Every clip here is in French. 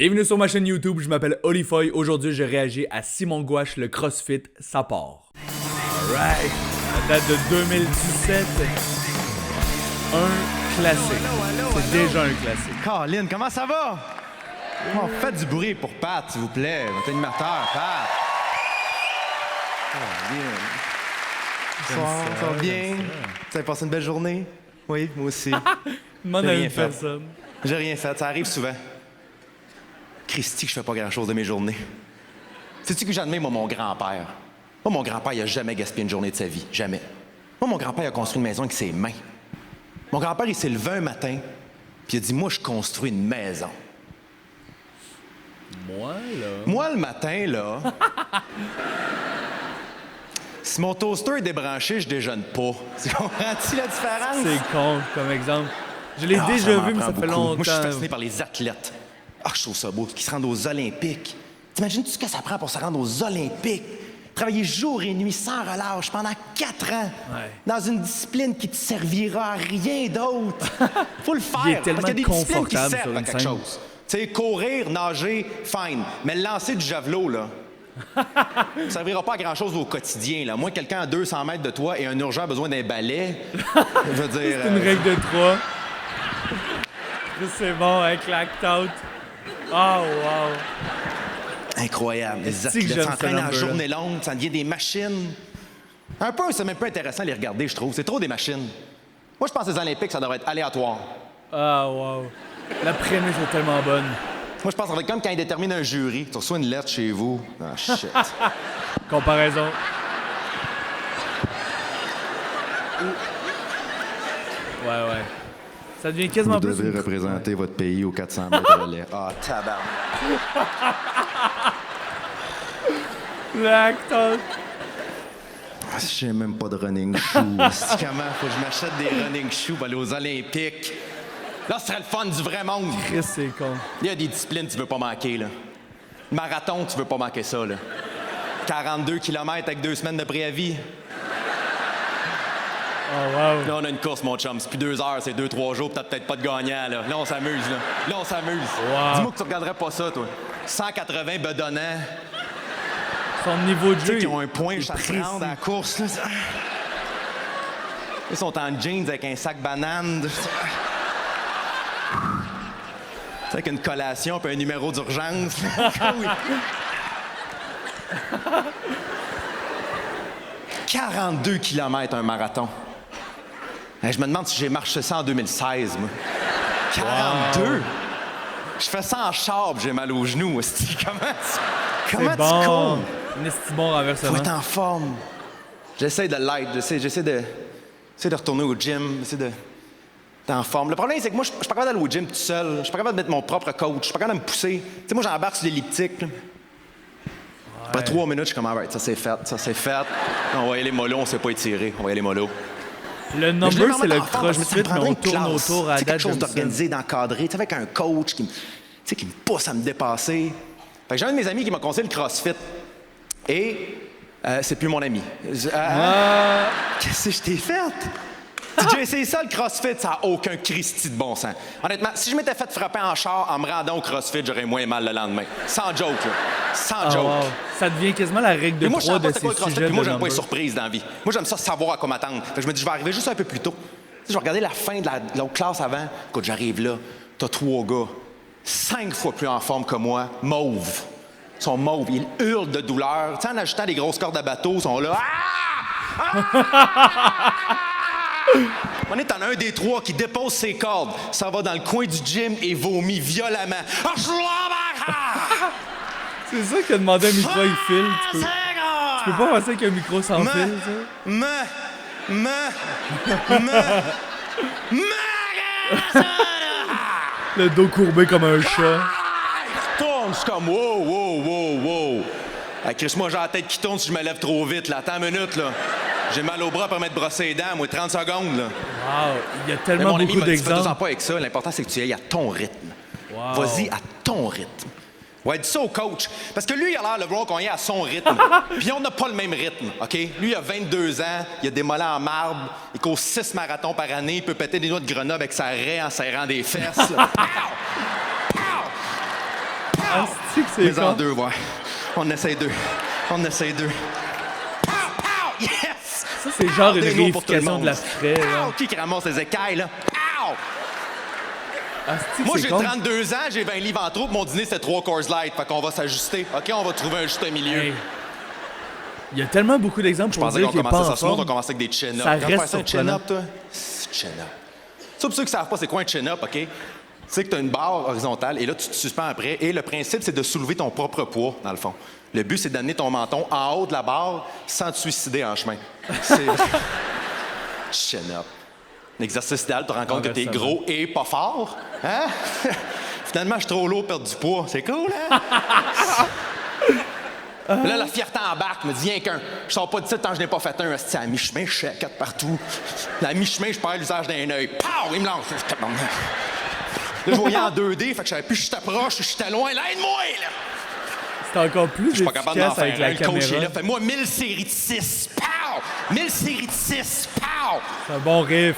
Bienvenue sur ma chaîne YouTube, je m'appelle Olifoy. Aujourd'hui, je réagis à Simon Gouache, le CrossFit, ça part. Alright, ça date de 2017. Un classique. C'est déjà un classique. Caroline, comment ça va? Oh, faites du bruit pour Pat, s'il vous plaît. Votre animateur, Pat. Bonsoir, ça va bien? Vous avez passé une belle journée? Oui, moi aussi. Demande à une personne. J'ai rien fait, ça arrive souvent. Christy, que je fais pas grand-chose de mes journées. Sais-tu que j'admire, moi, mon grand-père? Moi, mon grand-père, il a jamais gaspillé une journée de sa vie. Jamais. Moi, mon grand-père, il a construit une maison avec ses mains. Mon grand-père, il s'est levé un matin, puis il a dit, moi, je construis une maison. Moi, le matin, là... si mon toaster est débranché, je déjeune pas. Tu comprends-tu la différence? C'est con comme exemple. Je l'ai déjà vu, mais ça fait longtemps. Moi, je suis fasciné par les athlètes. Ah, je trouve ça beau, qui se rendent aux Olympiques. T'imagines-tu ce que ça prend pour se rendre aux Olympiques? Travailler jour et nuit sans relâche pendant 4 ans, dans une discipline qui te servira à rien d'autre. Faut le faire, Il est tellement parce qu'il y a des disciplines qui confortable servent sur à une quelque scène. chose. Tu sais, courir, nager, fine. Mais le lancer du javelot, là, ça servira pas à grand-chose au quotidien. Là. Moi, quelqu'un à 200 mètres de toi et un urgent a besoin d'un balai, je veux dire... C'est une règle de 3. C'est bon, hein, clack-out. Oh, wow. Incroyable. Les Est-ce que j'aime athlètes s'entraînent ce en number-là? journée longue, ça devient des machines. Un peu, c'est même pas intéressant à les regarder, je trouve. C'est trop des machines. Moi, je pense que les Olympiques, ça devrait être aléatoire. Ah, wow. La prémisse est tellement bonne. Moi, je pense que ça devrait être comme quand ils déterminent un jury. Tu reçois une lettre chez vous. Ah, shit. Comparaison. Ouais. Ça devient quasiment Vous plus... devez une- représenter votre pays aux 400 mètres relais. Ah, tabarnak. Lactose. Ah, j'ai même pas de running shoes. Comment faut que je m'achète des running shoes pour aller aux Olympiques? Là, ce serait le fun du vrai monde. Chris, c'est con. Il y a des disciplines que tu veux pas manquer, là. Marathon, tu veux pas manquer ça, là. 42 km avec 2 semaines de préavis. Oh, wow. Là, on a une course, mon chum. C'est plus 2 heures, c'est 2-3 jours, t'as peut-être pas de gagnant, là. Là, on s'amuse, là. Là, on s'amuse. Wow. Dis-moi que tu regarderais pas ça, toi. 180 bedonnants. Son niveau de Tu sais, jeu. qui ont un point est chaque précis. round à la course, là. Ils sont en jeans avec un sac banane. Avec une collation puis un numéro d'urgence. Oui. 42 km un marathon. Je me demande si j'ai marché ça en 2016, moi. 42? Wow. Je fais ça en char, puis j'ai mal aux genoux. Hostie. Comment C'est tu bon. cours? Un esti bon renversement. Faut être en forme. J'essaie de l'être. J'essaie de retourner au gym. J'essaie d'être en forme. Le problème, c'est que moi, je suis pas capable d'aller au gym tout seul. Je suis pas capable de mettre mon propre coach. Je suis pas capable de me pousser. Tu sais, moi, j'embarque sur l'elliptique. Après 3 minutes, je suis comme, alright, ça c'est fait. On va y aller mollo, on s'est pas étiré. On va y aller mollo. Le Mais je number, l'ai c'est vraiment le en forme, crossfit, ça me mais prendrait on une tourne classe. autour à la Tu sais, date. quelque chose j'aime ça. d'organisé, d'encadré, tu sais, avec un coach qui me pousse à me dépasser. Fait que j'ai un de mes amis qui m'a conseillé le CrossFit. Et c'est plus mon ami. Qu'est-ce que je t'ai fait? J'ai essayé ça, le CrossFit, ça n'a aucun Christy de bon sens. Honnêtement, si je m'étais fait frapper en char en me rendant au CrossFit, j'aurais moins mal le lendemain. Sans joke, là. Sans joke. Wow. Ça devient quasiment la règle de Mais moi, je 3 savais de pas c'est ces quoi le CrossFit, sujets puis moi, de j'aime pas les number. surprises dans la vie. Moi, j'aime ça savoir à quoi m'attendre. Fait que je me dis, je vais arriver juste un peu plus tôt. Tu sais, je vais regarder la fin de l'autre classe avant. Quand j'arrive là, t'as 3 gars, 5 fois plus en forme que moi, mauves. Ils sont mauves, ils hurlent de douleur. Tu sais, en ajoutant des grosses cordes à bateau, ils sont là. On est en un des 3 qui dépose ses cordes. Ça va dans le coin du gym et vomit violemment. C'est ça qu'il a demandé un micro, il file. Tu peux pas passer avec un micro sans fil, ça? Le dos courbé comme un chat. Tourne, c'est comme wow. Ah, Chris, moi j'ai la tête qui tourne si je me lève trop vite, là. Attends une minute, là. J'ai mal au bras pour m'être brossé les dents, moi, 30 secondes, là. Wow, il y a Mais tellement mon ami beaucoup m'a dit, fais-toi d'exemples. pas avec ça. L'important, c'est que tu y ailles à ton rythme. Wow. Vas-y à ton rythme. Ouais, dis ça au coach. Parce que lui, il a l'air de vouloir qu'on y aille à son rythme. Puis on n'a pas le même rythme, OK? Lui, il a 22 ans, il a des mollets en marbre, il court 6 marathons par année, il peut péter des noix de Grenoble avec sa raie en serrant des fesses. Là. Pow! Pow! Asti que c'est Mais en con. deux, ouais. On essaye deux. Pow, pow, yes! Ça, c'est genre une Des noms pour tout le réification monde. de la fraie, là. Pow! Qui ramasse les écailles, là? Pow! Asti que Moi, c'est j'ai con. 32 ans, j'ai 20 livres en trop, mon dîner, c'était 3 Coors Light. Fait qu'on va s'ajuster. OK, on va trouver un juste milieu. Hey. Il y a tellement beaucoup d'exemples Je pour pensais dire qu'on qu'il est pas commençait en ça smooth, on forme. commençait avec des chin-ups. Ça Quand reste tu fais un surprenant. chin-up, toi, c'est chin-up. Ça, pour ceux qui savent pas c'est quoi un chin-up, OK? Tu sais que tu as une barre horizontale et là, tu te suspends après. Et le principe, c'est de soulever ton propre poids, dans le fond. Le but, c'est d'amener ton menton en haut de la barre sans te suicider en chemin. C'est... chin-up. Un exercice idéal, tu te rends compte que t'es gros et pas fort. Hein? Finalement, je suis trop lourd pour perdre du poids. C'est cool, hein? Là, la fierté embarque, me dit rien qu'un. Je sors pas de ça tant que je n'ai pas fait un. C'est à mi-chemin, je suis à 4 partout. À mi-chemin, je perds l'usage d'un œil. Pow! Il me lance. Là, je voyais en 2D, fait que je savais plus si je t'approche ou si j'étais loin. Là, aide-moi, là! C'est encore plus Je suis pas capable d'en efficace avec faire un. la Le coach est caméra. là. Fais-moi 1000 séries de 6. Pow! 1000 séries de 6. Pow! C'est un bon riff.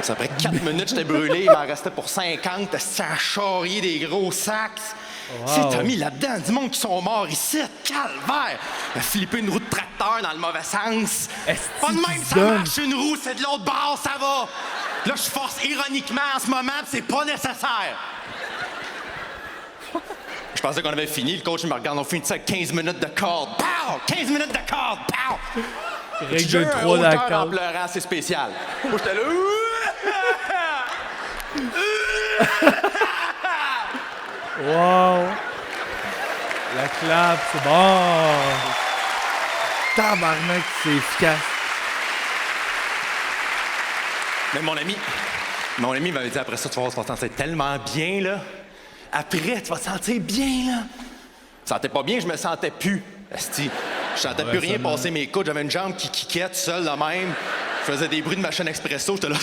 Ça après 4 minutes, j'étais brûlé. Il m'en restait pour 50. C'était à charrier des gros sacs. Wow. Tu sais, t'as mis là-dedans du monde qui sont morts ici. Calvaire! Il a flippé une roue de tracteur dans le mauvais sens. Est-ce Pas de que même, tu ça donnes? marche une roue, c'est de l'autre bord, ça va. Là, je force ironiquement en ce moment, pis c'est pas nécessaire. Je pensais qu'on avait fini. Le coach il me regarde. On finit ça avec 15 minutes de corde. Pow! 15 minutes de corde. Pow! Règle J'ai de eu un 3 hauteur en d'accord. pleurant, c'est spécial. Moi, j'étais là. Wow! La clap, c'est bon! Tabarnak, c'est efficace. Mais mon ami m'avait dit après ça, tu vas te sentir tellement bien, là. Après, tu vas te sentir bien, là. Je me sentais pas bien, je me sentais plus. Esti. Je sentais plus rien passer mes coudes. J'avais une jambe qui kiquette seule, la même. Je faisais des bruits de machine expresso, j'étais là.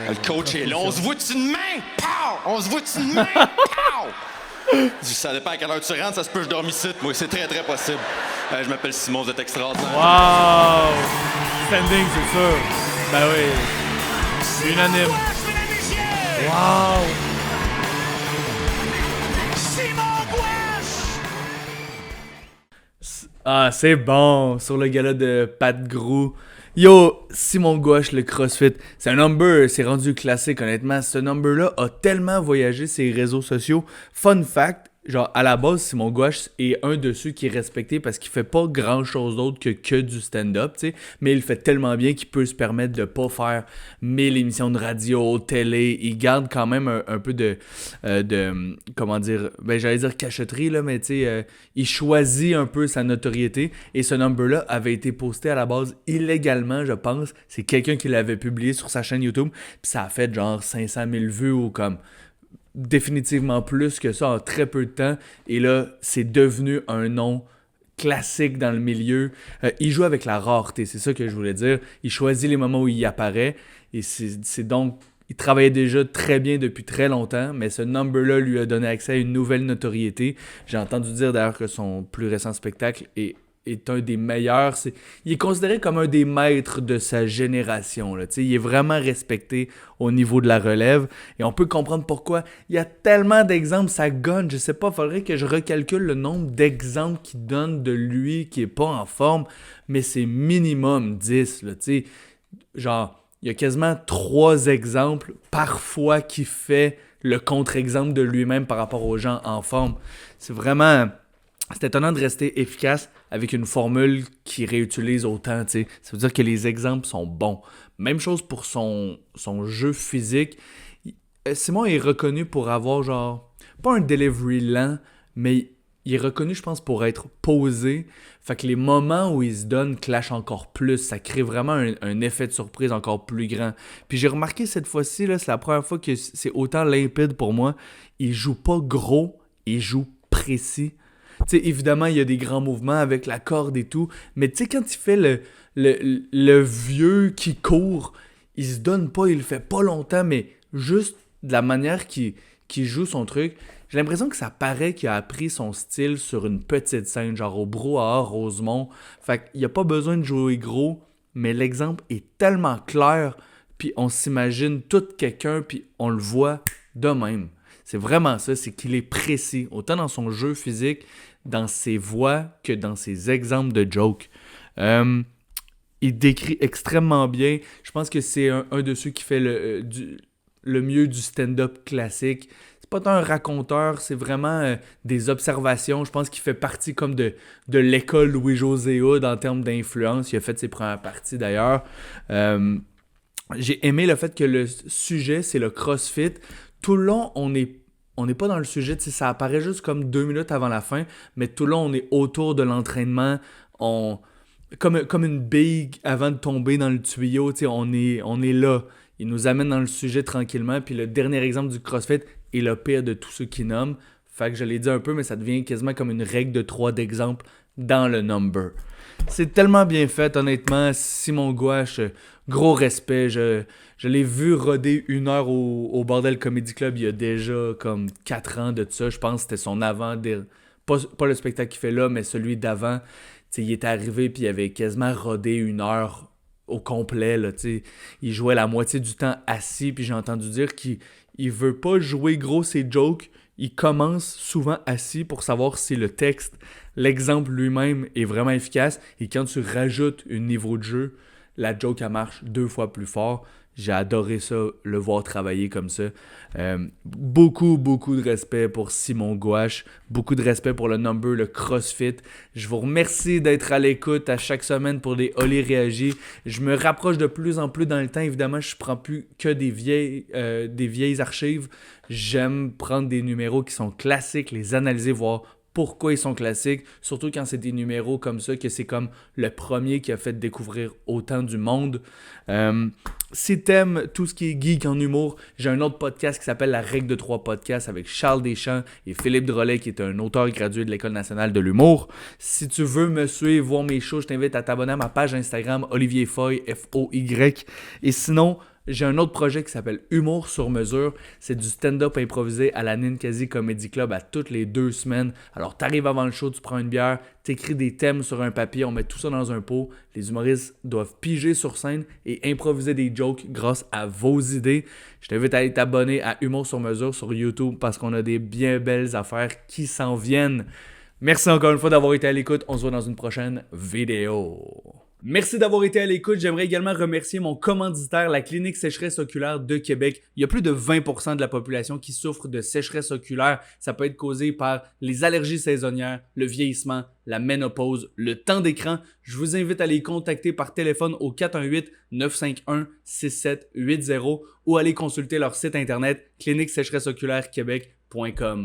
Le coach est là. On se voit-tu demain? Pow! On se voit-tu demain? Pow! Ça dépend à quelle heure tu rentres, ça se peut que je dorme ici. Moi, c'est très, très possible. Je m'appelle Simon, vous êtes extraordinaire. Wow! Standing, c'est sûr. Ben oui. C'est unanime. Wow! Ah, c'est bon. Sur le gala de Pat Grou. Yo, Simon Gouache, le CrossFit. C'est un number, c'est rendu classique, honnêtement. Ce number-là a tellement voyagé ses réseaux sociaux. Fun fact, genre, à la base, Simon Gouache est un de ceux qui est respecté parce qu'il fait pas grand-chose d'autre que du stand-up, tu sais. Mais il le fait tellement bien qu'il peut se permettre de pas faire 1000 émissions de radio, télé. Il garde quand même un peu de comment dire, ben j'allais dire cachotterie, là, mais tu sais, il choisit un peu sa notoriété. Et ce number-là avait été posté à la base illégalement, je pense. C'est quelqu'un qui l'avait publié sur sa chaîne YouTube. Puis ça a fait genre 500 000 vues ou comme... définitivement plus que ça en très peu de temps. Et là, c'est devenu un nom classique dans le milieu. Il joue avec la rareté, c'est ça que je voulais dire. Il choisit les moments où il apparaît. Et c'est donc... Il travaillait déjà très bien depuis très longtemps, mais ce number-là lui a donné accès à une nouvelle notoriété. J'ai entendu dire d'ailleurs que son plus récent spectacle est un des meilleurs. Il est considéré comme un des maîtres de sa génération. Là. Il est vraiment respecté au niveau de la relève. Et on peut comprendre pourquoi. Il y a tellement d'exemples, ça gonne. Je sais pas, il faudrait que je recalcule le nombre d'exemples qu'il donne de lui qui est pas en forme. Mais c'est minimum 10. Là, genre, il y a quasiment 3 exemples parfois qui fait le contre-exemple de lui-même par rapport aux gens en forme. C'est étonnant de rester efficace avec une formule qui réutilise autant, tu sais. Ça veut dire que les exemples sont bons. Même chose pour son jeu physique. Simon est reconnu pour avoir genre, pas un delivery lent, mais il est reconnu, je pense, pour être posé. Fait que les moments où il se donne clashent encore plus. Ça crée vraiment un effet de surprise encore plus grand. Puis j'ai remarqué cette fois-ci, là, c'est la première fois que c'est autant limpide pour moi. Il joue pas gros, il joue précis. Tu sais, évidemment, il y a des grands mouvements avec la corde et tout, mais tu sais, quand il fait le vieux qui court, il se donne pas, il le fait pas longtemps, mais juste de la manière qu'il joue son truc, j'ai l'impression que ça paraît qu'il a appris son style sur une petite scène, genre au Brouhaha, Rosemont. Fait qu'il n'y a pas besoin de jouer gros, mais l'exemple est tellement clair, puis on s'imagine tout quelqu'un, puis on le voit de même. C'est vraiment ça, c'est qu'il est précis, autant dans son jeu physique, dans ses voix, que dans ses exemples de jokes. Il décrit extrêmement bien. Je pense que c'est un de ceux qui fait le mieux du stand-up classique. C'est pas tant un raconteur, c'est vraiment des observations. Je pense qu'il fait partie comme de l'école Louis-José Hood en termes d'influence. Il a fait ses premières parties d'ailleurs. J'ai aimé le fait que le sujet, c'est le CrossFit. Tout le long, on n'est pas dans le sujet. Ça apparaît juste comme 2 minutes avant la fin, mais tout le long, on est autour de l'entraînement. Comme une bille avant de tomber dans le tuyau, on est là. Il nous amène dans le sujet tranquillement. Puis le dernier exemple du CrossFit est le pire de tous ceux qui nomment. Fait que je l'ai dit un peu, mais ça devient quasiment comme une règle de 3 d'exemple dans le number. C'est tellement bien fait, honnêtement. Simon Gouache, gros respect. Je l'ai vu roder 1 heure au Bordel Comedy Club il y a déjà comme 4 ans de ça. Je pense que c'était son avant. Pas le spectacle qu'il fait là, mais celui d'avant. Il était arrivé puis il avait quasiment rodé 1 heure au complet. Là, il jouait la moitié du temps assis, puis j'ai entendu dire qu'il veut pas jouer gros ses jokes. Il commence souvent assis pour savoir si le texte, l'exemple lui-même est vraiment efficace. Et quand tu rajoutes un niveau de jeu, la joke elle marche 2 fois plus fort. J'ai adoré ça, le voir travailler comme ça. Beaucoup de respect pour Simon Gouache. Beaucoup de respect pour le number, le CrossFit. Je vous remercie d'être à l'écoute à chaque semaine pour des Oli réagis. Je me rapproche de plus en plus dans le temps. Évidemment, je ne prends plus que des vieilles archives. J'aime prendre des numéros qui sont classiques, les analyser, voir pourquoi ils sont classiques, surtout quand c'est des numéros comme ça, que c'est comme le premier qui a fait découvrir autant du monde. Si t'aimes tout ce qui est geek en humour, j'ai un autre podcast qui s'appelle La Règle de 3 Podcast avec Charles Deschamps et Philippe Drolet qui est un auteur gradué de l'École nationale de l'humour. Si tu veux me suivre, voir mes shows, je t'invite à t'abonner à ma page Instagram Olivier Foy, F-O-Y. Et sinon, j'ai un autre projet qui s'appelle Humour sur mesure. C'est du stand-up improvisé à la Ninkasi Comedy Club à toutes les 2 semaines. Alors, t'arrives avant le show, tu prends une bière, t'écris des thèmes sur un papier, on met tout ça dans un pot. Les humoristes doivent piger sur scène et improviser des jokes grâce à vos idées. Je t'invite à aller t'abonner à Humour sur mesure sur YouTube parce qu'on a des bien belles affaires qui s'en viennent. Merci encore une fois d'avoir été à l'écoute. On se voit dans une prochaine vidéo. Merci d'avoir été à l'écoute. J'aimerais également remercier mon commanditaire, la Clinique Sécheresse Oculaire de Québec. Il y a plus de 20% de la population qui souffre de sécheresse oculaire. Ça peut être causé par les allergies saisonnières, le vieillissement, la ménopause, le temps d'écran. Je vous invite à les contacter par téléphone au 418-951-6780 ou aller consulter leur site internet cliniquesécheresseoculaire-québec.com.